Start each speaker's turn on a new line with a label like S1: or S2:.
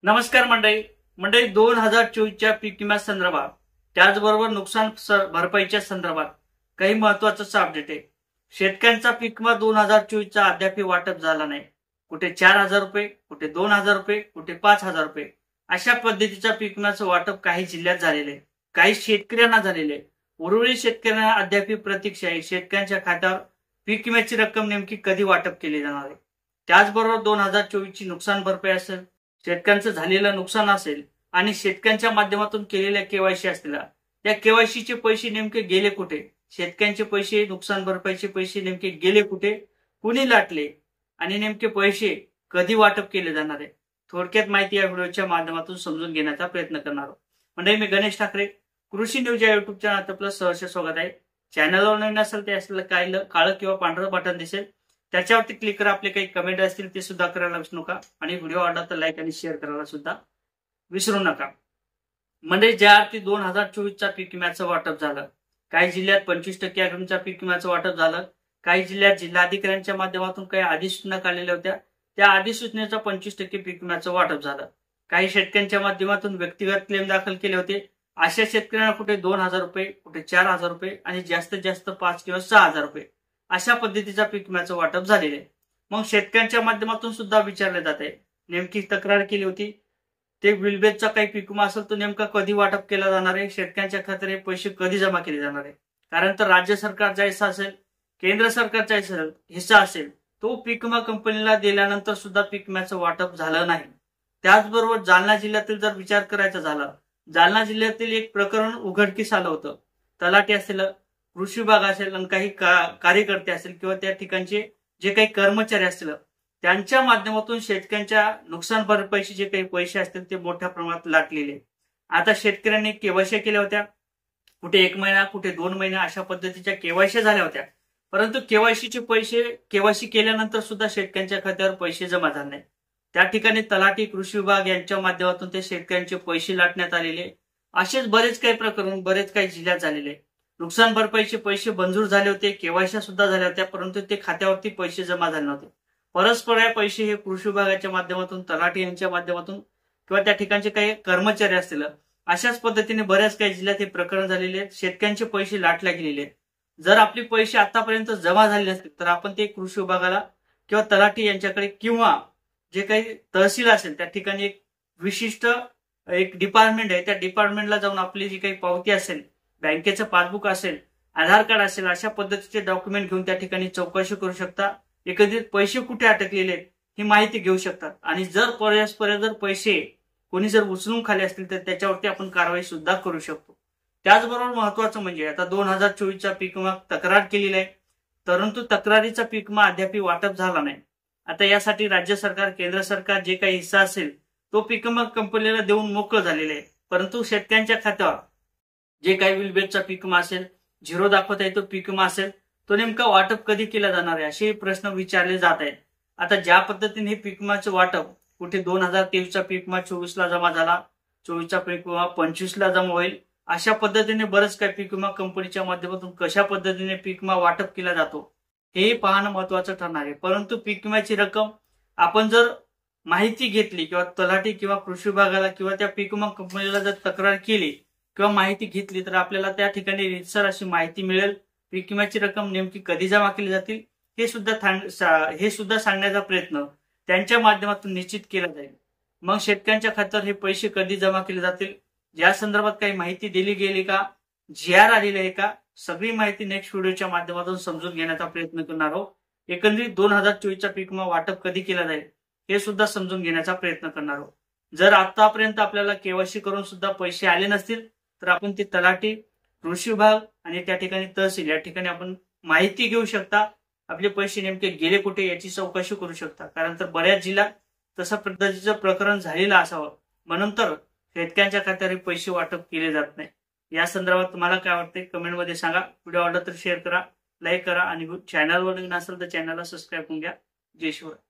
S1: नमस्कार मंडळी 2024च्या पीक विमा संदर्भात त्याचबरोबर नुकसान भरपाईच्या संदर्भात काही महत्त्वाचं अपडेट आहे। शेतकऱ्यांचा पीक विमा 2024चा अद्याप वाटप झाला नाही। कुठे 4,000 रुपये, कुठे 2,000 रुपये, कुठे 5,000 रुपये अशा पद्धतीचा पीक विम्याचं वाटप काही जिल्ह्यात झालेले आहे, काही शेतकऱ्यांना झालेले आहे। उर्वरित शेतकऱ्यांना अद्याप प्रतीक्षा आहे शेतकऱ्यांच्या खात्यावर पीक विम्याची रक्कम नेमकी कधी वाटप केली जाणार आहे। त्याचबरोबर 2024ची नुकसान भरपाई असेल, शेतकऱ्यांचं झालेलं नुकसान असेल आणि शेतकऱ्यांच्या माध्यमातून केलेल्या केवायसी असतील, त्या केवायसीचे पैसे नेमके गेले कुठे, शेतकऱ्यांचे पैसे, नुकसान भरपाईचे पैसे नेमके गेले कुठे, कुणी लाटले आणि नेमके पैसे कधी वाटप केले जाणार आहे, थोडक्यात माहिती या व्हिडिओच्या माध्यमातून समजून घेण्याचा प्रयत्न करणार आहोत। म्हणजे मी गणेश ठाकरे, कृषी न्यूज या युट्यूब चॅनल आपलं सहर्ष स्वागत आहे। चॅनलवर नवीन असेल ते असलेलं काळं किंवा पांढरं बटन दिसेल, त्याच्यावरती क्लिक करा। आपले काही कमेंट असतील ते सुद्धा करायला विसरू नका आणि व्हिडिओ आवडला तर लाईक आणि शेअर करायला सुद्धा विसरू नका। म्हणजे ज्या अर्थी 2024चा पीक विम्याचं वाटप झालं, काही जिल्ह्यात 25% अग्रिमच्या पीक विम्याचं वाटप झालं, काही जिल्ह्यात जिल्हाधिकाऱ्यांच्या माध्यमातून काही अधिसूचना काढलेल्या होत्या, त्या अधिसूचनेचा 25% पीक विम्याचं वाटप झालं। काही शेतकऱ्यांच्या माध्यमातून व्यक्तिगत क्लेम दाखल केले होते, अशा शेतकऱ्यांना कुठे 2,000 रुपये, कुठे 4,000 रुपये आणि जास्तीत जास्त 5 किंवा 6,000 रुपये अशा पद्धतीचा पीक विम्याचं वाटप झालेले आहे। मग शेतकऱ्यांच्या माध्यमातून सुद्धा विचारले जात आहे, नेमकी तक्रार केली होती ते विलबेजचा काही पीक विमा असेल तो नेमका कधी वाटप केला जाणार आहे, शेतकऱ्यांच्या खात्यात हे पैसे कधी जमा केले जाणार आहे। कारण तर राज्य सरकारचा हिस्सा असेल, केंद्र सरकारचा हिस्सा असेल, तो पीक विमा कंपनीला दिल्यानंतर सुद्धा पीक विम्याचं वाटप झालं नाही। त्याचबरोबर जालना जिल्ह्यातील जर विचार करायचा झाला, जालना जिल्ह्यातील एक प्रकरण उघडकीस आलं होतं। तलाठी असेल, कृषी विभाग असेल आणि काही कार्यकर्ते असतील किंवा त्या ठिकाणचे जे काही कर्मचारी असतील, त्यांच्या माध्यमातून शेतकऱ्यांच्या नुकसान भरपाईचे जे काही पैसे असतील ते मोठ्या प्रमाणात लाटलेले। आता शेतकऱ्यांनी केवायसी केल्या होत्या, कुठे 1 महिना, कुठे 2 महिने अशा पद्धतीच्या केवायसी झाल्या होत्या, परंतु केवायसीचे पैसे केवायसी केल्यानंतर सुद्धा शेतकऱ्यांच्या खात्यावर पैसे जमा झाले नाही। त्या ठिकाणी तलाठी, कृषी विभाग यांच्या माध्यमातून ते शेतकऱ्यांचे पैसे लाटण्यात आलेले। असेच बरेच काही प्रकरण बरेच काही जिल्ह्यात झालेले। नुकसान भरपाईचे पैसे मंजूर झाले होते, केवायसी सुद्धा झाल्या होत्या, परंतु ते खात्यावरती पैसे जमा झाले नव्हते। परस्पर हे पैसे हे कृषी विभागाच्या माध्यमातून, तलाठी यांच्या माध्यमातून किंवा त्या ठिकाणचे काही कर्मचारी असतील, अशाच पद्धतीने बऱ्याच काही जिल्ह्यात हे प्रकरण झालेले आहेत, शेतकऱ्यांचे पैसे लाटल्या गेलेले आहेत। जर आपले पैसे आतापर्यंत जमा झाले नसतील तर आपण ते कृषी विभागाला किंवा तलाठी यांच्याकडे किंवा जे काही तहसील असेल त्या ठिकाणी एक विशिष्ट डिपार्टमेंट आहे, त्या डिपार्टमेंटला जाऊन आपली जी काही पावती असेल, बँकेचं पासबुक असेल, आधार कार्ड असेल, अशा पद्धतीचे डॉक्युमेंट घेऊन त्या ठिकाणी चौकशी करू शकता। एकंदरीत पैसे कुठे अटकलेले आहेत ही माहिती घेऊ शकतात आणि जर परस्पर जर पैसे कोणी जर उचलून खाले असतील तर त्याच्यावरती आपण कारवाई सुद्धा करू शकतो। त्याचबरोबर महत्वाचं म्हणजे आता 2024चा पीक विमा तक्रार केलेली आहे, परंतु तक्रारीचा पीक विमा अद्याप वाटप झाला नाही। आता यासाठी राज्य सरकार, केंद्र सरकार जे काही हिस्सा असेल तो पीक विमा कंपनीला देऊन मोकळं झालेलं आहे, परंतु शेतकऱ्यांच्या खात्यावर जे काही विलबेजचा पीक विमा असेल, झिरो दाखवत आहे तो पीक विमा असेल, तो नेमका वाटप कधी केला जाणार आहे असे प्रश्न विचारले जात आहेत। आता ज्या पद्धतीने हे पीक विम्याचं वाटप कुठे 2023चा पीक विमा 24ला जमा झाला, 24चा पीक विमा 25ला जमा होईल, अशा पद्धतीने बरेच काही पीक विमा कंपनीच्या माध्यमातून कशा पद्धतीने पीक विमा वाटप केला जातो हे पाहणं महत्वाचं ठरणार आहे। परंतु पीक विम्याची रक्कम आपण जर माहिती घेतली किंवा तलाठी किंवा कृषी विभागाला किंवा त्या पीक विमा कंपनीला जर तक्रार केली किंवा माहिती घेतली तर आपल्याला त्या ठिकाणी रीतसर अशी माहिती मिळेल, पीक विम्याची रक्कम नेमकी कधी जमा केली जातील हे सुद्धा सांगण्याचा प्रयत्न त्यांच्या माध्यमातून निश्चित केला जाईल। मग शेतकऱ्यांच्या खात्यावर हे पैसे कधी जमा केले जातील, या संदर्भात काही माहिती दिली गेली का, GR आलेली आहे का, सगळी माहिती नेक्स्ट व्हिडिओच्या माध्यमातून समजून घेण्याचा प्रयत्न करणार आहोत। एकंदरीत 2024चा पीक विमा वाटप कधी केला जाईल हे सुद्धा समजून घेण्याचा प्रयत्न करणार आहोत। जर आतापर्यंत आपल्याला केवायसी करून सुद्धा पैसे आले नसतील तर आपण ते तलाठी, कृषी विभाग आणि त्या ठिकाणी तहसील या ठिकाणी आपण माहिती घेऊ शकता, आपले पैसे नेमके गेले कुठे याची चौकशी करू शकता। कारण तर बऱ्याच जिल्ह्यात तसं पद्धतीचं प्रकरण झालेलं असावं, म्हणून तर शेतकऱ्यांच्या खात्यावर पैसे वाटप केले जात नाही। या संदर्भात तुम्हाला काय वाटते कमेंटमध्ये सांगा। व्हिडिओ आवडला तर शेअर करा, लाईक करा आणि चॅनलवर नसेल तर चॅनलला सबस्क्राईब करून घ्या। जय शिवराय।